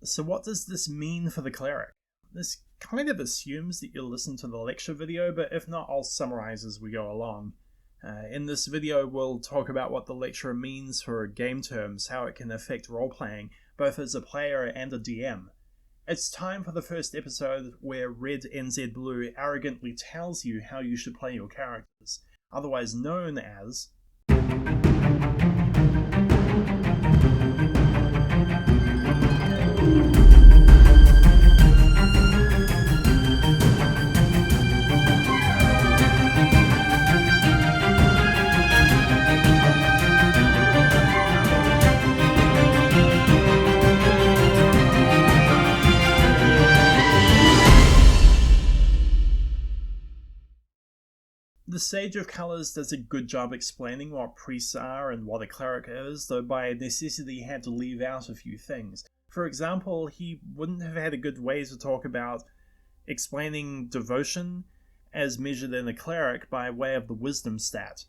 So what does this mean for the cleric? This kind of assumes that you'll listen to the lecture video, but if not, I'll summarize as we go along. In this video, we'll talk about what the lecture means for game terms, how it can affect role-playing, both as a player and a DM. It's time for the first episode where Red NZ Blue arrogantly tells you how you should play your characters, otherwise known as... The Sage of Colours does a good job explaining what priests are and what a cleric is, though by necessity he had to leave out a few things. For example, he wouldn't have had a good way to talk about explaining devotion as measured in a cleric by way of the wisdom stat.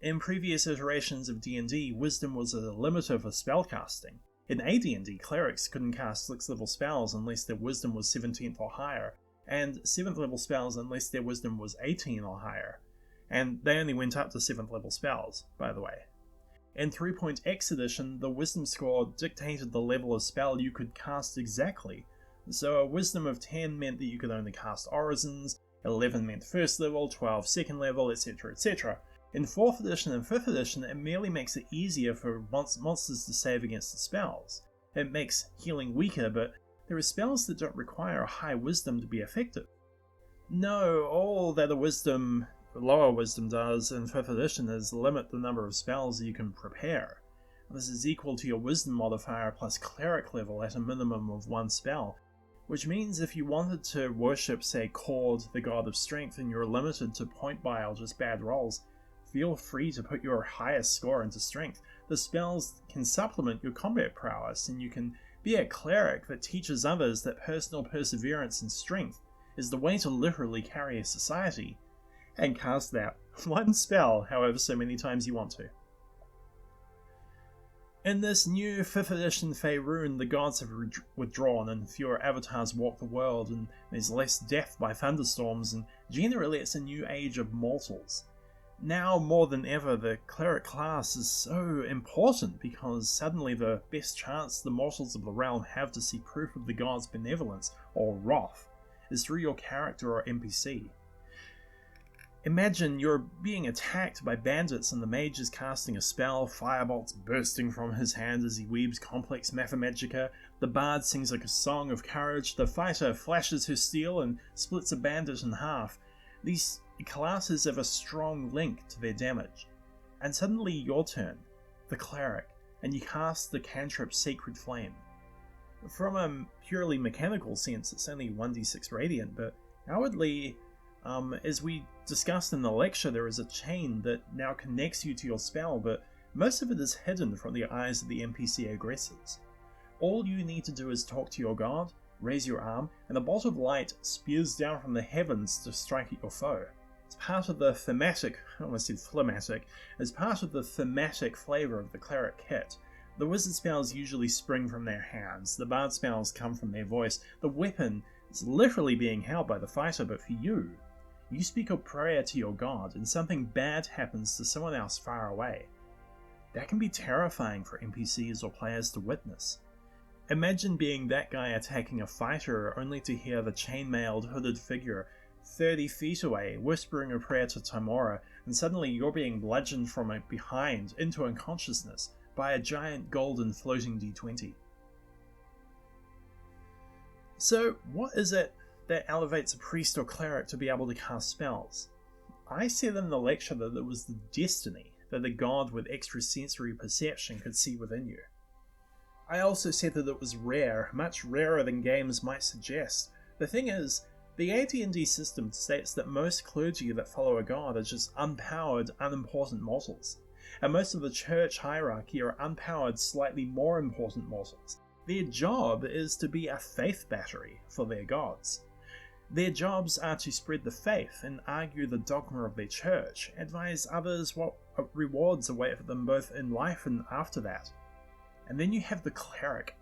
In previous iterations of D&D, wisdom was a limiter for spellcasting. In AD&D, clerics couldn't cast 6th level spells unless their wisdom was 17th or higher, and 7th level spells unless their wisdom was 18 or higher. And they only went up to 7th level spells, by the way. In 3.x edition, the wisdom score dictated the level of spell you could cast exactly. So a wisdom of 10 meant that you could only cast orisons, 11 meant 1st level, 12 2nd level, etc, etc. In 4th edition and 5th edition, it merely makes it easier for monsters to save against the spells. It makes healing weaker, but there are spells that don't require a high wisdom to be effective. No, all that a lower wisdom does in 5th edition is limit the number of spells you can prepare. This is equal to your wisdom modifier plus cleric level at a minimum of 1 spell, which means if you wanted to worship, say, Cord, the god of strength, and you're limited to point by or just bad rolls, feel free to put your highest score into strength. The spells can supplement your combat prowess, and you can be a cleric that teaches others that personal perseverance and strength is the way to literally carry a society, and cast that 1 spell however so many times you want to. In this new 5th edition Faerun, the gods have withdrawn and fewer avatars walk the world, and there's less death by thunderstorms, and generally it's a new age of mortals. Now more than ever, the cleric class is so important because suddenly the best chance the mortals of the realm have to see proof of the god's benevolence, or wrath, is through your character or NPC. Imagine you're being attacked by bandits and the mage is casting a spell, firebolts bursting from his hand as he weaves complex mathemagica, the bard sings like a song of courage, the fighter flashes her steel and splits a bandit in half. These classes have a strong link to their damage. And suddenly your turn, the cleric, and you cast the cantrip Sacred Flame. From a purely mechanical sense, it's only 1d6 radiant, but outwardly, as we discussed in the lecture, there is a chain that now connects you to your spell, but most of it is hidden from the eyes of the NPC aggressors. All you need to do is talk to your god, raise your arm, and a bolt of light spears down from the heavens to strike at your foe. It's part of the thematic, I almost said phlegmatic, as part of the thematic flavour of the cleric kit. The wizard spells usually spring from their hands, the bard spells come from their voice, the weapon is literally being held by the fighter, but for you speak a prayer to your god and something bad happens to someone else far away. That can be terrifying for NPCs or players to witness. Imagine being that guy attacking a fighter only to hear the chainmailed hooded figure 30 feet away whispering a prayer to Timora, and suddenly you're being bludgeoned from behind into unconsciousness by a giant golden floating d20. So what is it that elevates a priest or cleric to be able to cast spells? I said in the lecture that it was the destiny that a god with extrasensory perception could see within you. I also said that it was rare, much rarer than games might suggest. The thing is, the AD&D system states that most clergy that follow a god are just unpowered, unimportant mortals, and most of the church hierarchy are unpowered, slightly more important mortals. Their job is to be a faith battery for their gods. Their jobs are to spread the faith and argue the dogma of their church, advise others what rewards await for them both in life and after that. And then you have the cleric.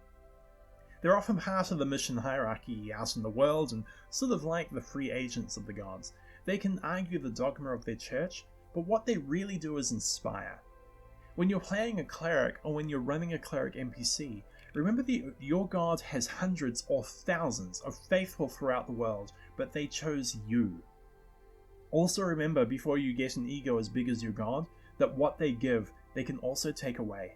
They're often part of the mission hierarchy out in the world and sort of like the free agents of the gods. They can argue the dogma of their church, but what they really do is inspire. When you're playing a cleric or when you're running a cleric NPC, remember that your god has hundreds or thousands of faithful throughout the world, but they chose you. Also remember, before you get an ego as big as your god, that what they give, they can also take away.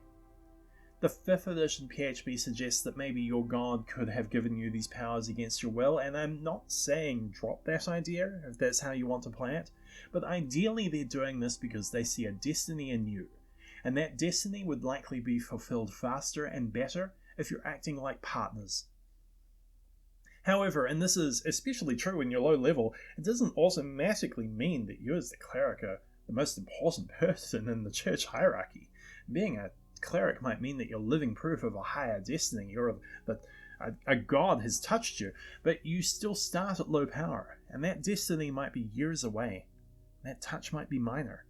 The 5th edition PHB suggests that maybe your god could have given you these powers against your will, and I'm not saying drop that idea if that's how you want to play it, but ideally they're doing this because they see a destiny in you, and that destiny would likely be fulfilled faster and better if you're acting like partners. However, and this is especially true when you're low level, it doesn't automatically mean that you as the cleric are the most important person in the church hierarchy. Being a cleric might mean that you're living proof of a higher destiny, or that a god has touched you, but you still start at low power, and that destiny might be years away. That touch might be minor.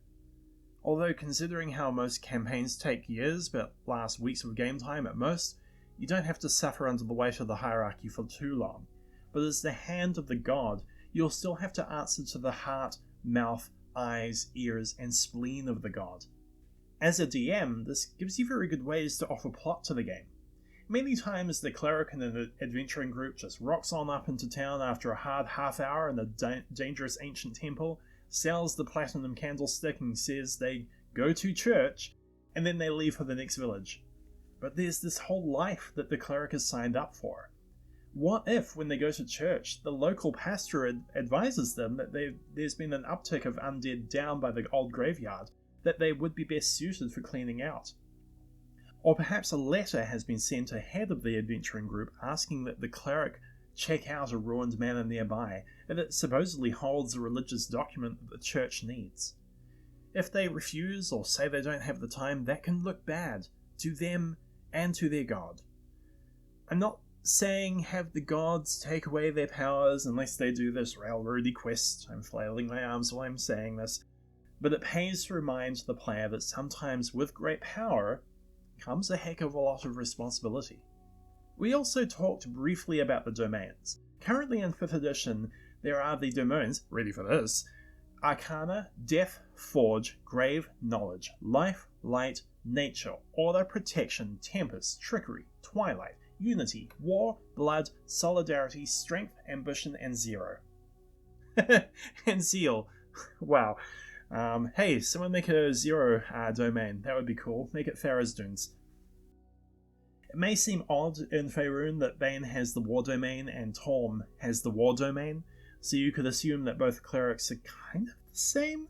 Although considering how most campaigns take years but last weeks of game time at most, you don't have to suffer under the weight of the hierarchy for too long. But as the hand of the god, you'll still have to answer to the heart, mouth, eyes, ears, and spleen of the god. As a DM, this gives you very good ways to offer plot to the game. Many times the cleric in an adventuring group just rocks on up into town after a hard half hour in a dangerous ancient temple, sells the platinum candlestick and says they go to church, and then they leave for the next village. But there's this whole life that the cleric has signed up for. What if, when they go to church, the local pastor advises them that there's been an uptick of undead down by the old graveyard, that they would be best suited for cleaning out? Or perhaps a letter has been sent ahead of the adventuring group asking that the cleric check out a ruined manor nearby, and it supposedly holds a religious document that the church needs. If they refuse or say they don't have the time, that can look bad to them and to their god. I'm not saying have the gods take away their powers unless they do this railroady quest. I'm flailing my arms while I'm saying this. But it pays to remind the player that sometimes with great power comes a heck of a lot of responsibility. We also talked briefly about the domains. Currently in 5th edition, there are the domains, ready for this, Arcana, Death, Forge, Grave, Knowledge, Life, Light, Nature, Order, Protection, Tempest, Trickery, Twilight, Unity, War, Blood, Solidarity, Strength, Ambition, and Zero. And Zeal. Wow. Hey, someone make a Zero domain. That would be cool. Make it Farah's Dunes. It may seem odd in Faerun that Bane has the War domain and Torm has the War domain, so you could assume that both clerics are kind of the same,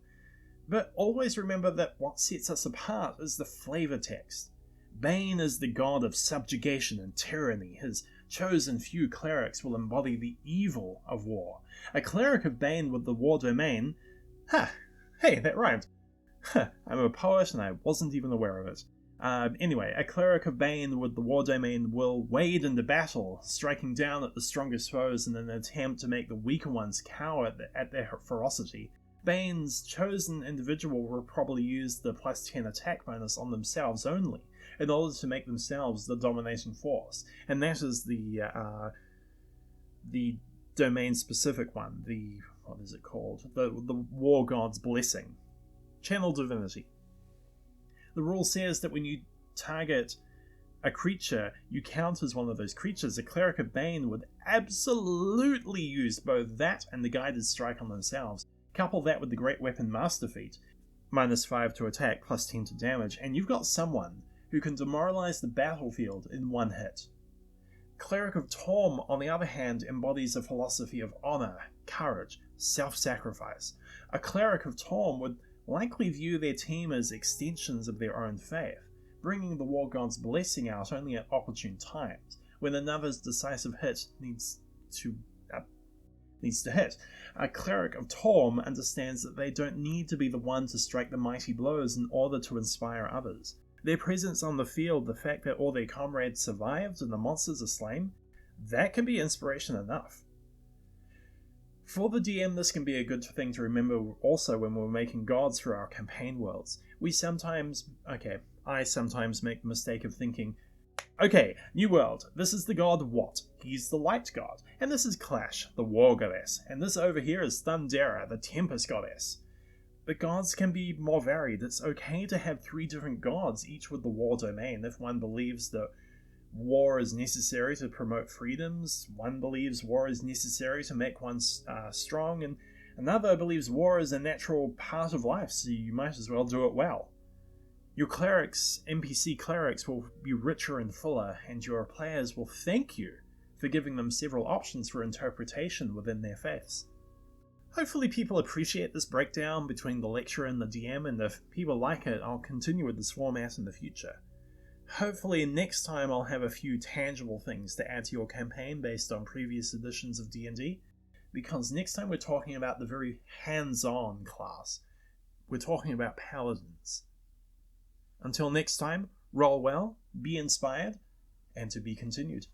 but always remember that what sets us apart is the flavor text. Bane is the god of subjugation and tyranny. His chosen few clerics will embody the evil of war. A cleric of Bane with the War domain... Hey, that rhymed. I'm a poet and I wasn't even aware of it. Anyway, a cleric of Bane with the War domain will wade into battle, striking down at the strongest foes in an attempt to make the weaker ones cower at their ferocity. Bane's chosen individual will probably use the +10 attack bonus on themselves only, in order to make themselves the dominating force. And that is the domain-specific one, what is it called? The War God's Blessing. Channel Divinity. The rule says that when you target a creature, you count as one of those creatures. A cleric of Bane would absolutely use both that and the guided strike on themselves. Couple that with the Great Weapon Master feat, -5 to attack, +10 to damage, and you've got someone who can demoralize the battlefield in one hit. Cleric of Torm, on the other hand, embodies a philosophy of honor, courage, self-sacrifice. A cleric of Torm would likely view their team as extensions of their own faith, bringing the War God's blessing out only at opportune times, when another's decisive hit needs to hit. A cleric of Torm understands that they don't need to be the one to strike the mighty blows in order to inspire others. Their presence on the field, the fact that all their comrades survived and the monsters are slain, that can be inspiration enough. For the DM, this can be a good thing to remember also when we're making gods for our campaign worlds. I sometimes make the mistake of thinking, Okay, New World. This is the god Wat. He's the light god. And this is Clash, the war goddess. And this over here is Thundera, the tempest goddess. But gods can be more varied. It's okay to have 3 different gods, each with the war domain, if one believes that war is necessary to promote freedoms, one believes war is necessary to make one strong, and another believes war is a natural part of life, so you might as well do it well. Your clerics, NPC clerics, will be richer and fuller, and your players will thank you for giving them several options for interpretation within their faiths. Hopefully people appreciate this breakdown between the lecturer and the DM, and if people like it, I'll continue with this format in the future. Hopefully next time I'll have a few tangible things to add to your campaign based on previous editions of D&D, because next time we're talking about the very hands-on class. We're talking about paladins. Until next time, roll well, be inspired, and to be continued.